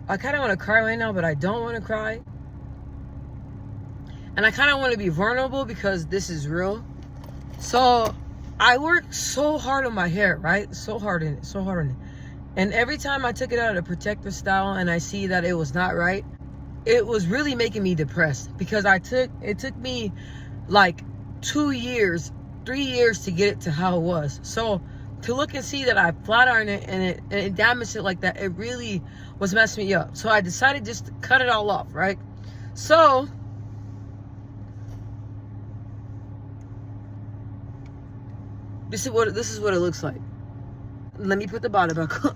I kind of want to cry right now, but I don't want to cry. And I kind of want to be vulnerable because this is real. So I worked so hard on my hair, right? So hard in it. And every time I took it out of the protective style and I see that it was not right, it was really making me depressed because it took me like 2 years, 3 years to get it to how it was. So to look and see that I flat ironed it and it damaged it like that, it really was messing me up. So I decided just to cut it all off, right? So this is what it looks like. Let me put the bonnet back on.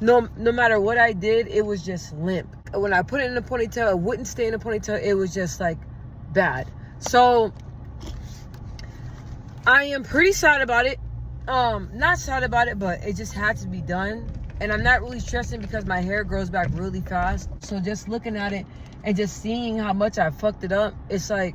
No matter what I did, it was just limp. When I put it in a ponytail, it wouldn't stay in a ponytail. It was just like bad. So I am pretty sad about it. Not sad about it, but it just had to be done. And I'm not really stressing because my hair grows back really fast. So just looking at it and just seeing how much I fucked it up, it's like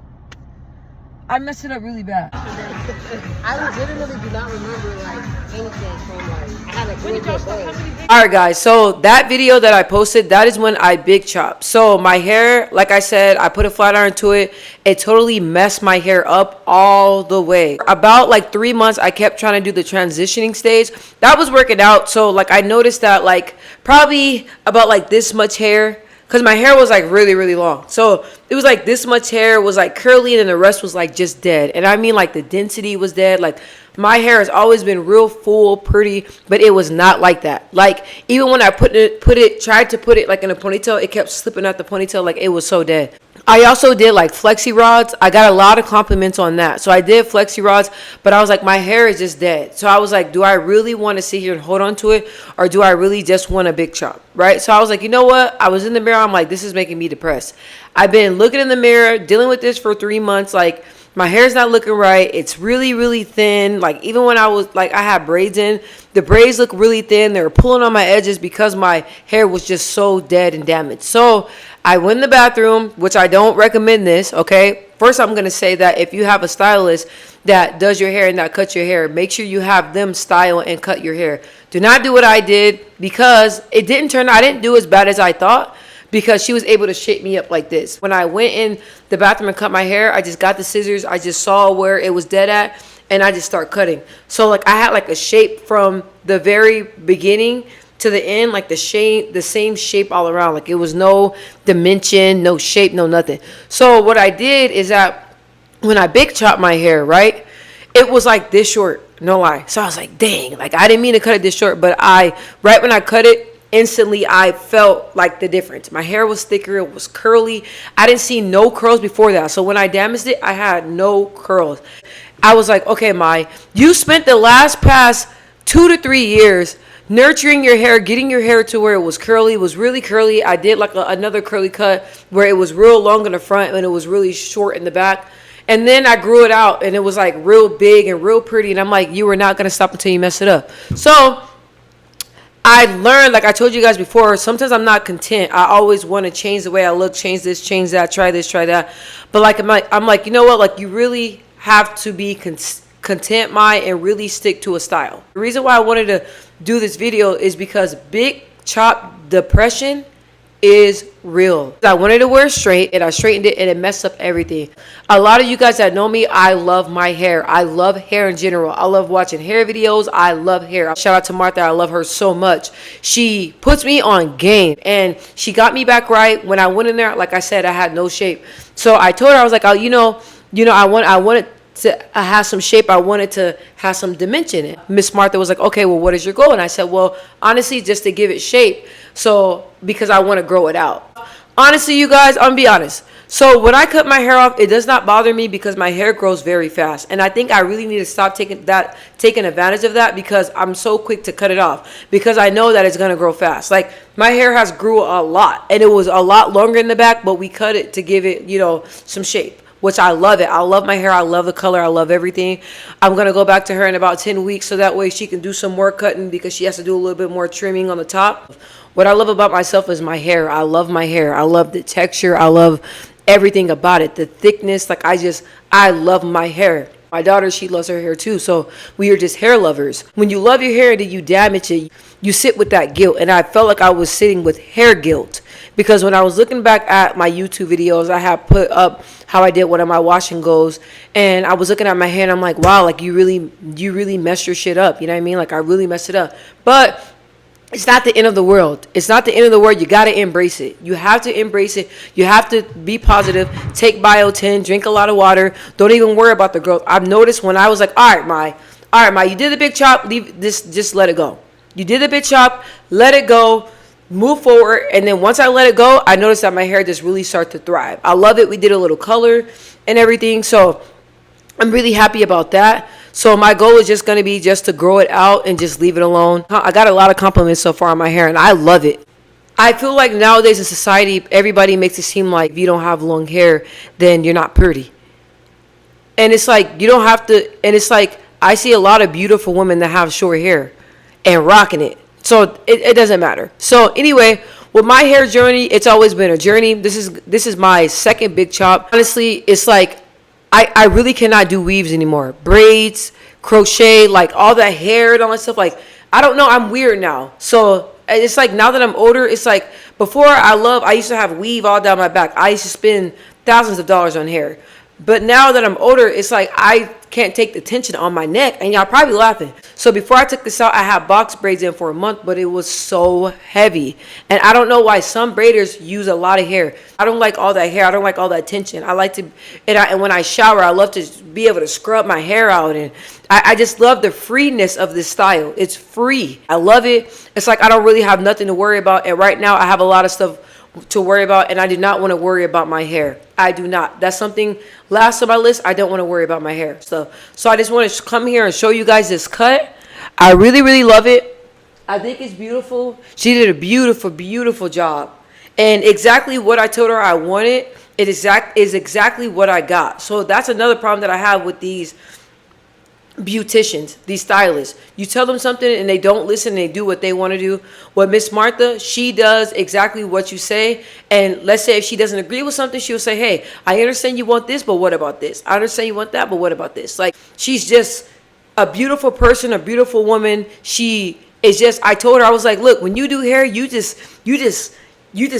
I messed it up really bad. I legitimately do not remember like anything from like I had like really good days. Alright guys, so that video that I posted, that is when I big chopped. So my hair, like I said, I put a flat iron to it. It totally messed my hair up all the way. About like 3 months, I kept trying to do the transitioning stage. That was working out. So like I noticed that like probably about like this much hair, because my hair was like really, really long. So it was like this much hair was like curly and then the rest was like just dead. And I mean like the density was dead. Like my hair has always been real full, pretty, but it was not like that. Like even when I tried to put it like in a ponytail, it kept slipping out the ponytail like it was so dead. I also did like flexi rods. I got a lot of compliments on that. So I did flexi rods, but I was like, my hair is just dead. So I was like, do I really want to sit here and hold on to it? Or do I really just want a big chop? Right? So I was like, you know what? I was in the mirror. I'm like, this is making me depressed. I've been looking in the mirror, dealing with this for 3 months. Like my hair's not looking right. It's really, really thin. Like even when I was like, I had braids in, the braids look really thin. They were pulling on my edges because my hair was just so dead and damaged. So I went in the bathroom, which I don't recommend this, okay? First, I'm going to say that if you have a stylist that does your hair and that cuts your hair, make sure you have them style and cut your hair. Do not do what I did because it didn't turn out, I didn't do as bad as I thought because she was able to shape me up like this. When I went in the bathroom and cut my hair, I just got the scissors. I just saw where it was dead at and I just start cutting. So like I had like a shape from the very beginning to the end, like the same shape all around. Like it was no dimension, no shape, no nothing. So what I did is that when I big chopped my hair, right, it was like this short, no lie. So I was like, dang, like I didn't mean to cut it this short, but right when I cut it, instantly I felt like the difference. My hair was thicker, it was curly. I didn't see no curls before that. So when I damaged it, I had no curls. I was like, okay, Mai, you spent the past 2 to 3 years nurturing your hair, getting your hair to where it was curly, was really curly. I did like another curly cut where it was real long in the front and it was really short in the back. And then I grew it out and it was like real big and real pretty. And I'm like, you were not going to stop until you mess it up. So I learned, like I told you guys before, sometimes I'm not content. I always want to change the way I look, change this, change that, try this, try that. But like I'm like, you know what? Like you really have to be content, Mai, and really stick to a style. The reason why I wanted to do this video is because big chop depression is real. I wanted to wear straight and I straightened it and it messed up everything. A lot of you guys that know me, I love my hair. I love hair in general. I love watching hair videos. I love hair. Shout out to Martha. I love her so much. She puts me on game and she got me back right. When I went in there, like I said, I had no shape. So I told her, I was like, oh, you know, I wanted to have some shape. I wanted to have some dimension. Miss Martha was like, okay, well, what is your goal? And I said, well, honestly, just to give it shape. So because I want to grow it out. Honestly, you guys, I'm gonna be honest. So when I cut my hair off, it does not bother me because my hair grows very fast. And I think I really need to stop taking advantage of that because I'm so quick to cut it off because I know that it's going to grow fast. Like my hair has grew a lot and it was a lot longer in the back, but we cut it to give it, some shape. Which I love it. I love my hair. I love the color. I love everything. I'm going to go back to her in about 10 weeks so that way she can do some more cutting because she has to do a little bit more trimming on the top. What I love about myself is my hair. I love my hair. I love the texture. I love everything about it. The thickness. I love my hair. My daughter, she loves her hair too. So we are just hair lovers. When you love your hair, then you damage it. You sit with that guilt. And I felt like I was sitting with hair guilt. Because when I was looking back at my YouTube videos, I had put up how I did one of my wash and goes. And I was looking at my hair and I'm like, wow, like you really messed your shit up. You know what I mean? Like I really messed it up. But it's not the end of the world. It's not the end of the world. You got to embrace it. You have to embrace it. You have to be positive. Take biotin. Drink a lot of water. Don't even worry about the growth. I've noticed when I was like, all right, Mai, you did the big chop. Leave this. Just let it go. You did the big chop. Let it go. Move forward. And then once I let it go, I noticed that my hair just really started to thrive. I love it. We did a little color and everything. So I'm really happy about that. So my goal is just going to be just to grow it out and just leave it alone. I got a lot of compliments so far on my hair and I love it. I feel like nowadays in society, everybody makes it seem like if you don't have long hair, then you're not pretty. And it's like, you don't have to, and it's like, I see a lot of beautiful women that have short hair and rocking it. So it doesn't matter. So anyway, with my hair journey, it's always been a journey. This is my second big chop. Honestly, it's like, I really cannot do weaves anymore. Braids, crochet, like all that hair and all that stuff. Like, I don't know. I'm weird now. So it's like now that I'm older, it's like before I used to have weave all down my back. I used to spend thousands of dollars on hair. But now that I'm older, it's like I can't take the tension on my neck. And y'all probably laughing. So before I took this out, I had box braids in for a month, but it was so heavy. And I don't know why some braiders use a lot of hair. I don't like all that hair. I don't like all that tension. I like to, and when I shower, I love to be able to scrub my hair out. And I just love the freeness of this style. It's free. I love it. It's like I don't really have nothing to worry about. And right now I have a lot of stuff to worry about, and I do not want to worry about my hair. I do not. That's something last on my list. I don't want to worry about my hair. So I just want to come here and show you guys this cut. I really love it. I think it's beautiful. She did a beautiful job, and exactly what I told her I wanted. Is exactly what I got. So that's another problem that I have with these beauticians, these stylists. You tell them something and they don't listen and they do what they want to do. Well, Miss Martha, she does exactly what you say. And let's say if she doesn't agree with something, she'll say, hey, I understand you want this, but what about this? I understand you want that, but what about this? Like, she's just a beautiful person, a beautiful woman. She is just, I told her, I was like, look, when you do hair, you just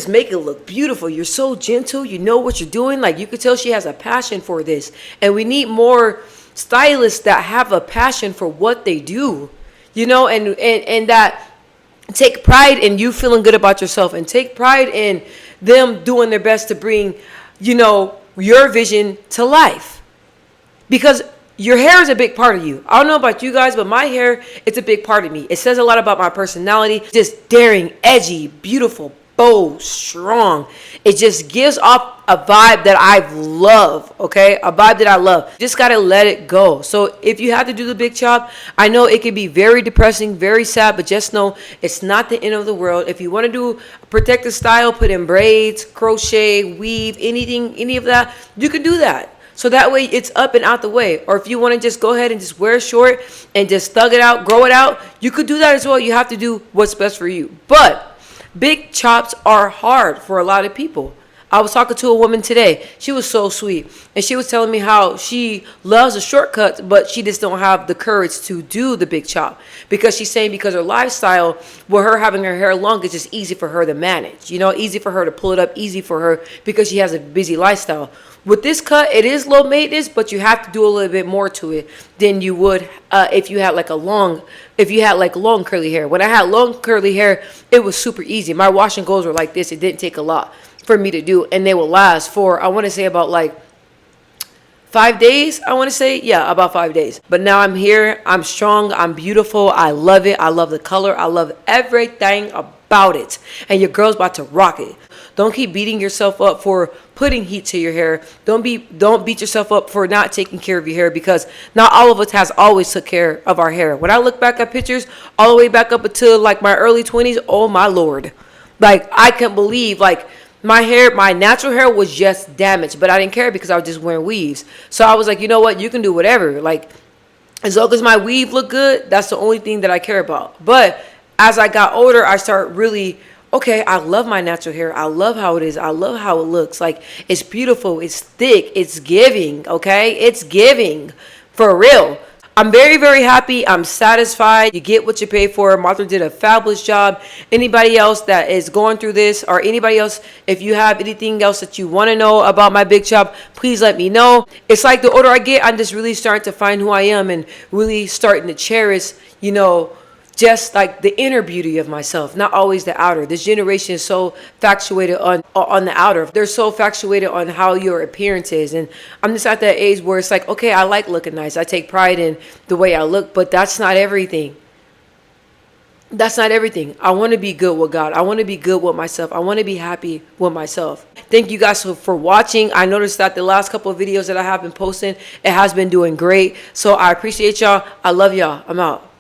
make it look beautiful. You're so gentle. You know what you're doing. Like, you could tell she has a passion for this. And we need more stylists that have a passion for what they do, you know, and that take pride in you feeling good about yourself and take pride in them doing their best to bring, you know, your vision to life. Because your hair is a big part of you. I don't know about you guys, but my hair, it's a big part of me. It says a lot about my personality. Just daring, edgy, beautiful, bold, strong. It just gives off a vibe that I love, okay? A vibe that I love. Just gotta let it go. So if you have to do the big chop, I know it can be very depressing, very sad, but just know it's not the end of the world. If you want to do a protective style, put in braids, crochet, weave, anything, any of that, you can do that. So that way it's up and out the way. Or if you want to just go ahead and just wear short and just thug it out, grow it out, you could do that as well. You have to do what's best for you. But big chops are hard for a lot of people. I was talking to a woman today. She was so sweet. And she was telling me how she loves the shortcuts, but she just don't have the courage to do the big chop. Because she's saying because her lifestyle, with her having her hair long, it's just easy for her to manage. You know, easy for her to pull it up, easy for her because she has a busy lifestyle. With this cut, it is low maintenance, but you have to do a little bit more to it than you would if you had like long curly hair. When I had long curly hair, it was super easy. My wash and goes were like this. It didn't take a lot for me to do, and they will last for, I want to say, about like 5 days. I want to say, yeah, about 5 days. But now I'm here. I'm strong. I'm beautiful. I love it. I love the color. I love everything about it. And your girl's about to rock it. Don't keep beating yourself up for putting heat to your hair. Don't beat yourself up for not taking care of your hair, because not all of us has always took care of our hair. When I look back at pictures all the way back up until like my early 20s, oh my Lord. Like, I can't believe, like, my hair, my natural hair was just damaged, but I didn't care because I was just wearing weaves. So I was like, you know what? You can do whatever. Like, as long as my weave look good, that's the only thing that I care about. But as I got older, I started really, okay, I love my natural hair. I love how it is. I love how it looks. Like, it's beautiful. It's thick. It's giving, okay? It's giving. For real. I'm very, very happy. I'm satisfied. You get what you pay for. Martha did a fabulous job. Anybody else that is going through this, or anybody else, if you have anything else that you want to know about my big chop, please let me know. It's like the older I get, I'm just really starting to find who I am and really starting to cherish, just like the inner beauty of myself, not always the outer. This generation is so factuated on the outer. They're so factuated on how your appearance is. And I'm just at that age where it's like, okay, I like looking nice. I take pride in the way I look, but that's not everything. That's not everything. I want to be good with God. I want to be good with myself. I want to be happy with myself. Thank you guys for watching. I noticed that the last couple of videos that I have been posting, it has been doing great. So I appreciate y'all. I love y'all. I'm out.